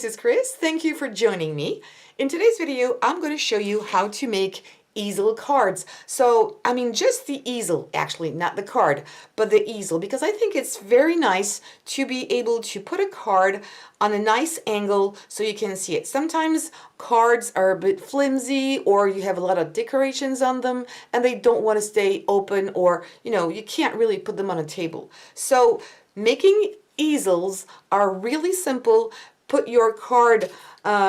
this is Chris. Thank you for joining me. In today's video, I'm going to show you how to make easel cards. So, I mean, just the easel, actually, not the card, but the easel, because I think it's very nice to be able to put a card on a nice angle so you can see it. Sometimes cards are a bit flimsy, or you have a lot of decorations on them and they don't want to stay open, or, you know, you can't really put them on a table. So, making easels are really simple. Put your card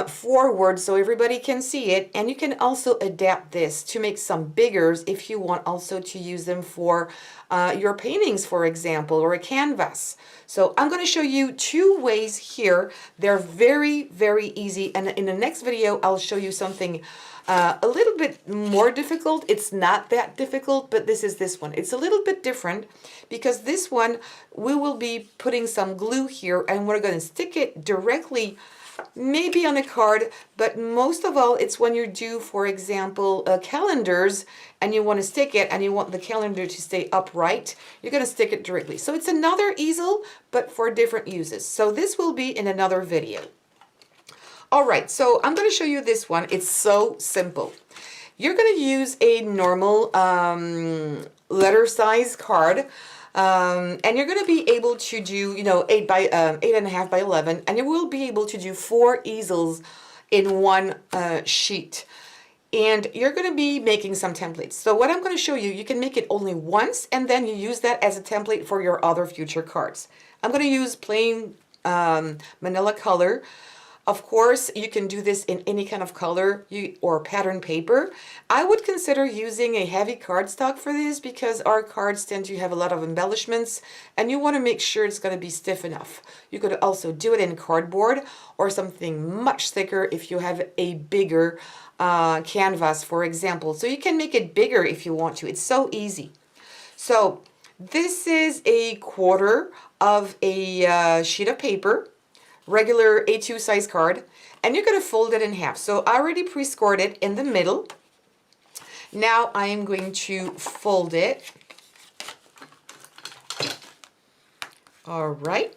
forward so everybody can see it, and you can also adapt this to make some biggers if you want also to use them for your paintings, for example, or a canvas. So I'm going to show you two ways here. They're very, very easy, and in the next video I'll show you something a little bit more difficult. It's not that difficult, but this one. It's a little bit different because this one we will be putting some glue here and we're going to stick it directly maybe on a card, but most of all it's when you do, for example, calendars and you want to stick it and you want the calendar to stay upright, you're going to stick it directly. So it's another easel, but for different uses. So this will be in another video. All right, so I'm going to show you this one. It's so simple. You're going to use a normal letter size card, and you're going to be able to do, you know, 8.5 by 11, and you will be able to do 4 easels in one sheet. And you're going to be making some templates. So what I'm going to show you, you can make it only once, and then you use that as a template for your other future cards. I'm going to use plain manila color. Of course, you can do this in any kind of color or pattern paper. I would consider using a heavy cardstock for this because our cards tend to have a lot of embellishments and you want to make sure it's going to be stiff enough. You could also do it in cardboard or something much thicker if you have a bigger canvas, for example. So you can make it bigger if you want to. It's so easy. So this is a quarter of a sheet of paper, regular A2 size card, and you're going to fold it in half. So I already pre-scored it in the middle. Now I am going to fold it. All right.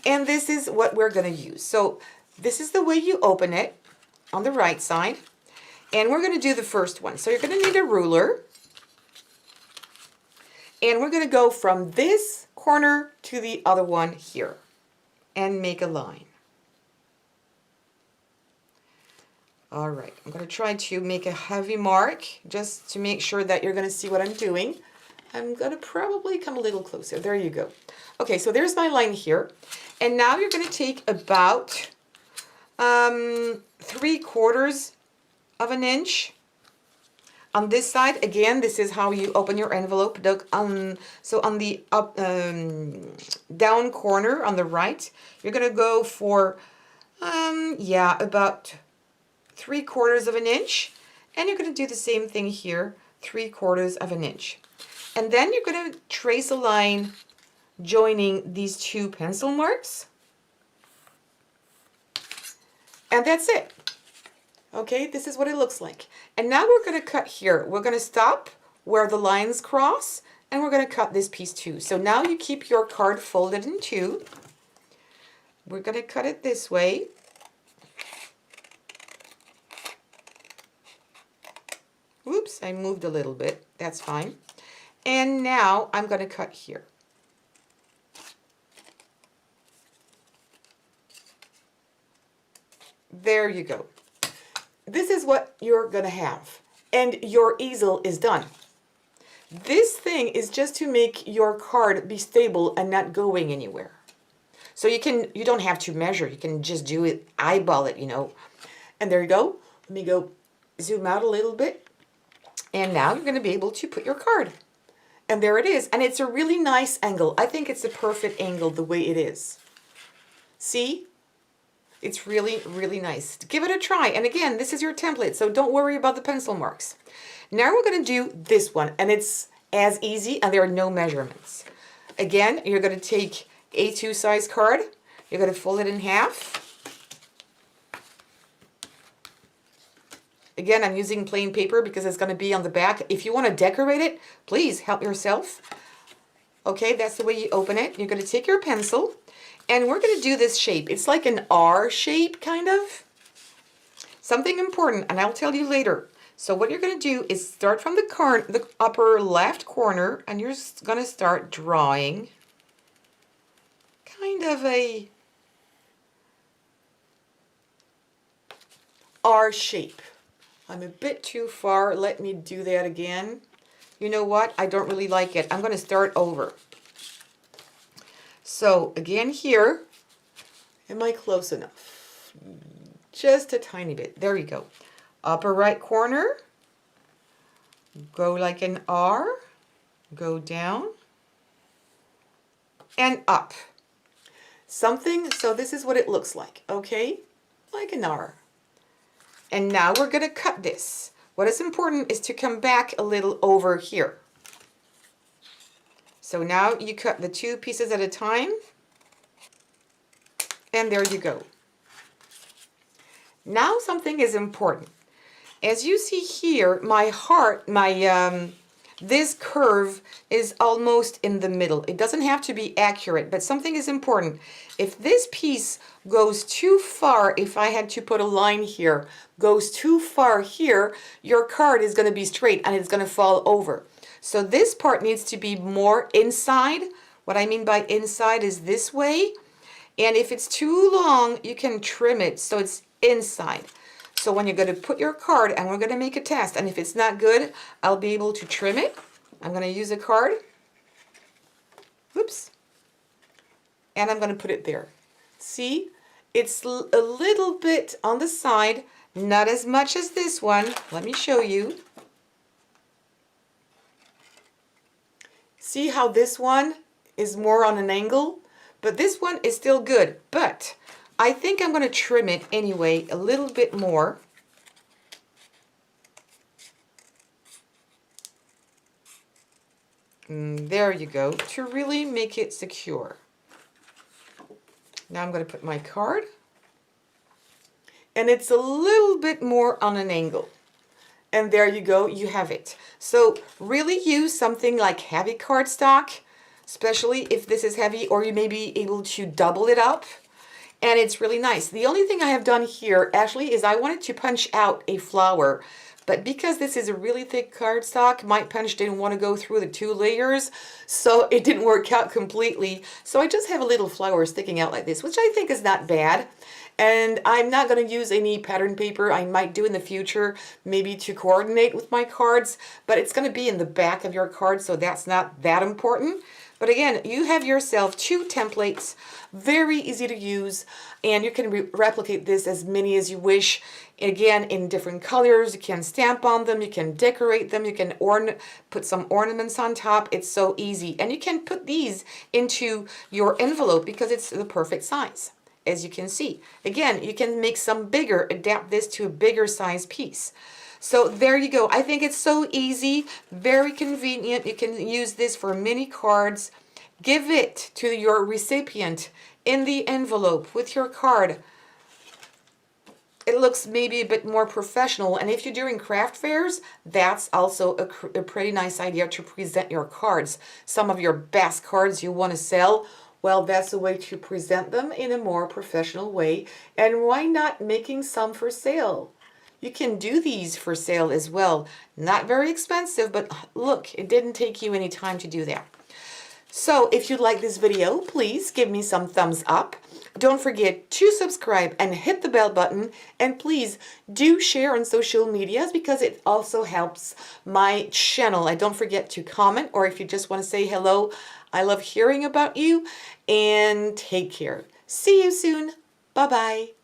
And this is what we're going to use. So this is the way you open it on the right side. And we're going to do the first one. So you're going to need a ruler. And we're going to go from this corner to the other one here and make a line. All right, I'm going to try to make a heavy mark just to make sure that you're going to see what I'm doing. I'm going to probably come a little closer. There you go. Okay, so there's my line here. And now you're going to take about 3/4 of an inch. On this side, again, this is how you open your envelope. So on the up, down corner on the right, you're going to go for, yeah, about 3/4 of an inch. And you're going to do the same thing here, 3/4 of an inch. And then you're going to trace a line joining these two pencil marks. And that's it. Okay, this is what it looks like. And now we're going to cut here. We're going to stop where the lines cross, and we're going to cut this piece too. So now you keep your card folded in two. We're going to cut it this way. Oops, I moved a little bit. That's fine. And now I'm going to cut here. There you go. This is what you're going to have, and your easel is done. This thing is just to make your card be stable and not going anywhere. So you don't have to measure. You can just do it, eyeball it, you know. And there you go. Let me go zoom out a little bit. And now you're going to be able to put your card. And there it is. And it's a really nice angle. I think it's a perfect angle the way it is. See? It's really, really nice. Give it a try. And again, this is your template, so don't worry about the pencil marks. Now we're going to do this one, and it's as easy, and there are no measurements. Again, you're going to take A2 size card. You're going to fold it in half. Again, I'm using plain paper because it's going to be on the back. If you want to decorate it, please help yourself. Okay, that's the way you open it. You're going to take your pencil And we're going to do this shape. It's like an R shape, kind of. Something important, and I'll tell you later. So what you're going to do is start from the upper left corner, and you're going to start drawing kind of a R shape. I'm a bit too far. Let me do that again. You know what? I don't really like it. I'm going to start over. So again here, am I close enough? Just a tiny bit. There you go. Upper right corner. Go like an R. Go down. And up. Something, so this is what it looks like, okay? Like an R. And now we're going to cut this. What is important is to come back a little over here. So now you cut the 2 pieces at a time. And there you go. Now something is important. As you see here, my heart, this curve is almost in the middle. It doesn't have to be accurate, but something is important. If this piece goes too far, if I had to put a line here, goes too far here, your card is going to be straight and it's going to fall over. So this part needs to be more inside. What I mean by inside is this way. And if it's too long, you can trim it so it's inside. So when you're going to put your card, and we're going to make a test, and if it's not good, I'll be able to trim it. I'm going to use a card. Whoops. And I'm going to put it there. See? It's a little bit on the side, not as much as this one. Let me show you. See how this one is more on an angle? But this one is still good. But I think I'm going to trim it anyway a little bit more. And there you go, to really make it secure. Now I'm going to put my card. And it's a little bit more on an angle. And there you go, you have it. So really use something like heavy cardstock, especially if this is heavy, or you may be able to double it up. And it's really nice. The only thing I have done here actually is I wanted to punch out a flower, but because this is a really thick cardstock, my punch didn't want to go through the 2 layers, so it didn't work out completely. So I just have a little flower sticking out like this, which I think is not bad. And I'm not going to use any pattern paper. I might do in the future, maybe to coordinate with my cards, but it's going to be in the back of your card, so that's not that important. But again, you have yourself 2 templates, very easy to use, and you can replicate this as many as you wish. Again, in different colors, you can stamp on them, you can decorate them, you can put some ornaments on top. It's so easy. And you can put these into your envelope because it's the perfect size, as you can see. Again, you can make some bigger, adapt this to a bigger size piece. So there you go. I think it's so easy, very convenient. You can use this for mini cards. Give it to your recipient in the envelope with your card. It looks maybe a bit more professional. And if you're doing craft fairs, that's also a pretty nice idea to present your cards. Some of your best cards you want to sell, well, that's a way to present them in a more professional way. And why not making some for sale? You can do these for sale as well. Not very expensive, but look, it didn't take you any time to do that. So if you like this video, please give me some thumbs up. Don't forget to subscribe and hit the bell button. And please do share on social medias because it also helps my channel. And don't forget to comment, or if you just want to say hello, I love hearing about you. And take care. See you soon. Bye-bye.